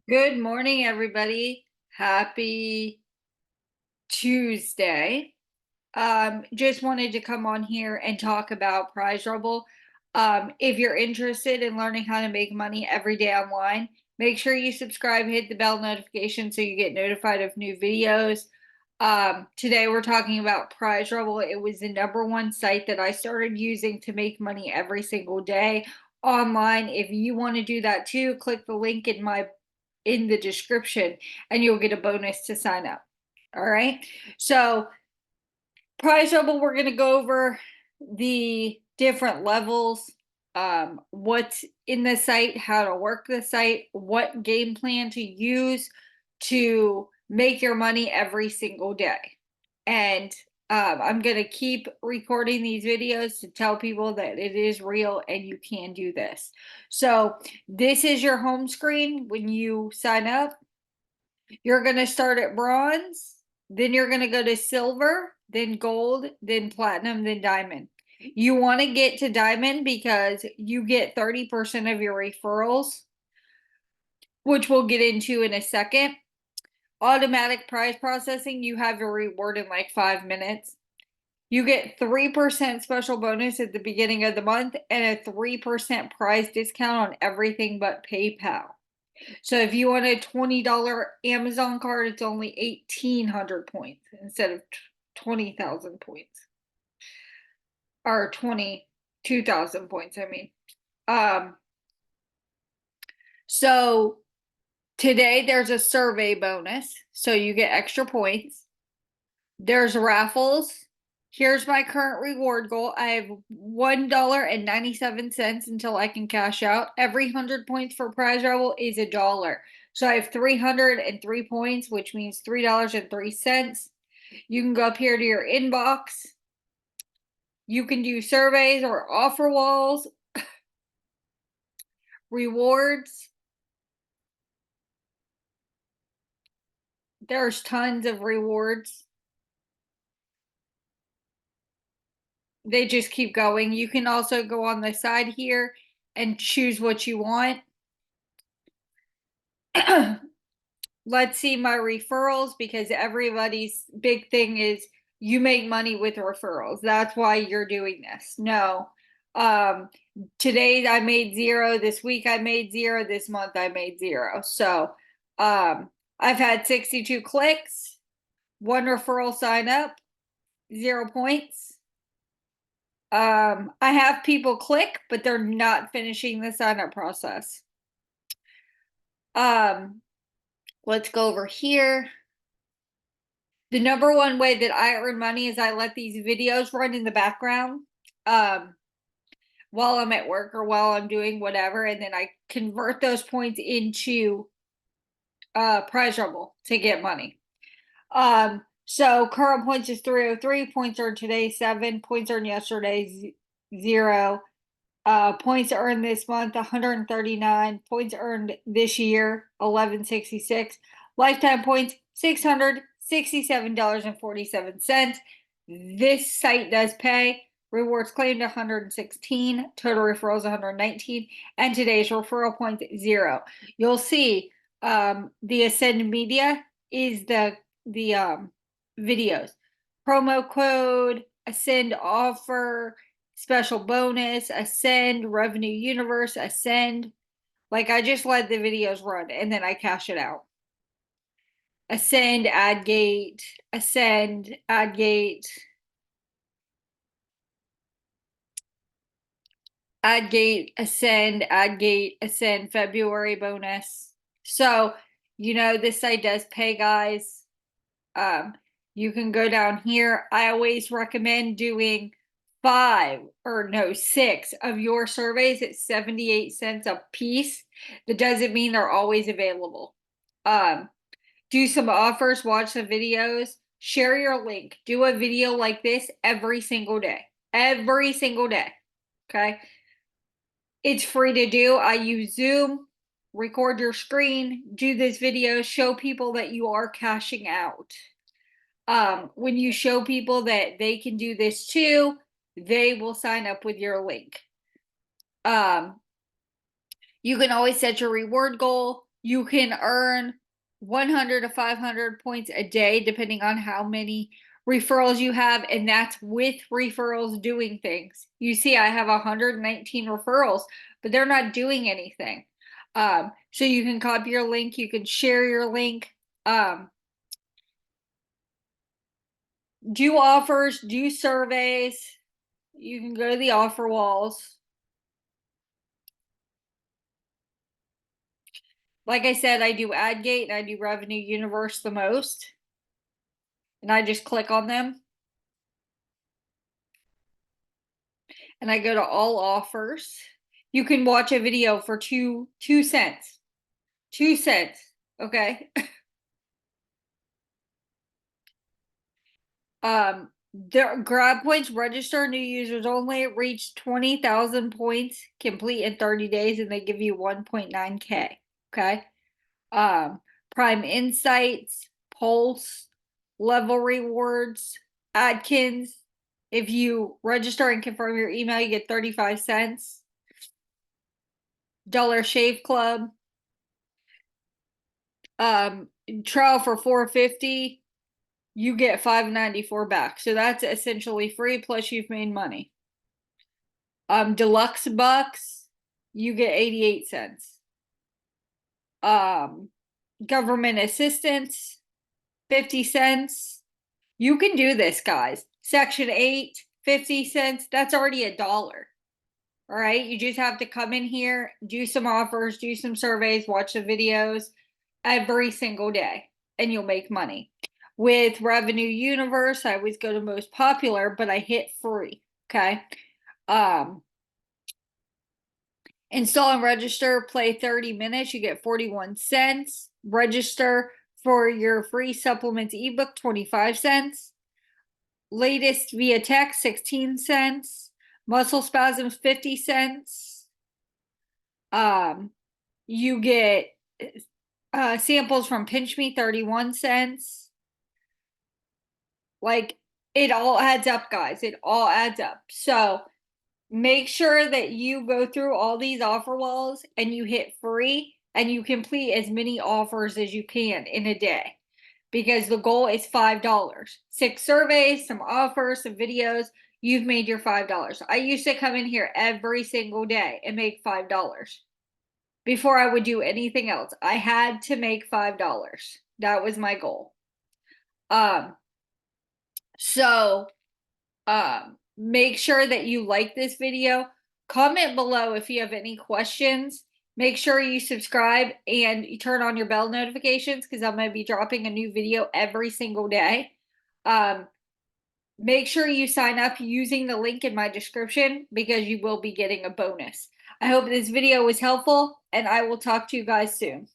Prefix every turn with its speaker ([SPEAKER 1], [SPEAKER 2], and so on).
[SPEAKER 1] Good morning, everybody. Happy Tuesday. Just wanted to come on here and talk about Prizerebel. If you're interested in learning how to make money every day online, make sure you subscribe, hit the bell notification so you get notified of new videos. Today we're talking about Prizerebel. It was the number one site that I started using to make money every single day online. If you want to do that too, click the link in the description and you'll get a bonus to sign up. All right. So Prizeable, we're going to go over the different levels, what's in the site, how to work the site, what game plan to use to make your money every single day. And I'm going to keep recording these videos to tell people that it is real and you can do this. So this is your home screen when you sign up. You're going to start at bronze, then you're going to go to silver, then gold, then platinum, then diamond. You want to get to diamond because you get 30% of your referrals, which we'll get into in a second. Automatic prize processing, you have your reward in like 5 minutes. You get 3% special bonus at the beginning of the month and a 3% prize discount on everything but PayPal. So if you want a $20 Amazon card, it's only 1,800 points instead of 20,000 points. Or 22,000 points, I mean. Um, so today there's a survey bonus, so you get extra points. There's raffles. Here's my current reward goal. I have $1.97 until I can cash out. Every 100 points for Prizerebel is $1. So I have 303 points, which means $3.03. You can go up here to your inbox. You can do surveys or offer walls, rewards. There's tons of rewards. They just keep going. You can also go on the side here and choose what you want. Let's see my referrals, because everybody's big thing is you make money with referrals. That's why you're doing this. No. Today I made zero. This week I made zero. This month I made zero. So I've had 62 clicks, one referral sign up, 0 points. I have people click, but they're not finishing the sign up process. Let's go over here. The number one way that I earn money is I let these videos run in the background while I'm at work or while I'm doing whatever, and then I convert those points into Prizerebel to get money. So current points is 303, points earned today 7, points earned yesterday 0, points earned this month 139, points earned this year 1166, lifetime points $667.47. This site does pay. Rewards claimed 116, total referrals 119, and today's referral points 0. You'll see the Ascend Media is the videos. Promo code, Ascend offer, special bonus, Ascend, Revenue Universe, Ascend. Like, I just let the videos run and then I cash it out. Ascend, add gate, Ascend, add gate, add gate, Ascend, add gate, Ascend, February bonus. So, this site does pay, guys. You can go down here. I always recommend doing 6 of your surveys at 78 cents a piece. That doesn't mean they're always available. Do some offers, watch the videos, share your link, do a video like this every single day. Every single day. Okay. It's free to do. I use Zoom, record your screen, do this video, show people that you are cashing out. When you show people that they can do this too, they will sign up with your link. You can always set your reward goal. You can earn 100 to 500 points a day, depending on how many referrals you have, and that's with referrals doing things. You see, I have 119 referrals, but they're not doing anything. So you can copy your link, you can share your link, do offers, do surveys. You can go to the offer walls. Like I said, I do AdGate and I do Revenue Universe the most. And I just click on them. And I go to all offers. You can watch a video for two cents. 2 cents. Okay. The grab points register new users only reach 20,000 points complete in 30 days and they give you 1.9k. Okay. Um, Prime Insights, Pulse, Level Rewards, Adkins. If you register and confirm your email, you get 35 cents. Dollar Shave Club. Trial for 450. You get 594 back. So that's essentially free, plus you've made money. Deluxe Bucks, you get 88 cents. Government assistance, 50 cents. You can do this, guys. Section 8, 50 cents. That's already $1. All right. You just have to come in here, do some offers, do some surveys, watch the videos every single day, and you'll make money. With Revenue Universe, I always go to most popular, but I hit free. Okay. Install and register, play 30 minutes, you get 41 cents. Register for your free supplements ebook, 25 cents. Latest via text, 16 cents. Muscle spasms, 50 cents. You get samples from Pinch Me, 31 cents. Like, it all adds up, guys. It all adds up. So make sure that you go through all these offer walls and you hit free and you complete as many offers as you can in a day, because the goal is $5. 6 surveys, some offers, some videos. You've made your $5. I used to come in here every single day and make $5 before I would do anything else. I had to make $5. That was my goal. So make sure that you like this video. Comment below if you have any questions. Make sure you subscribe and you turn on your bell notifications, because I'm going to be dropping a new video every single day. Make sure you sign up using the link in my description, because you will be getting a bonus. I hope this video was helpful, and I will talk to you guys soon.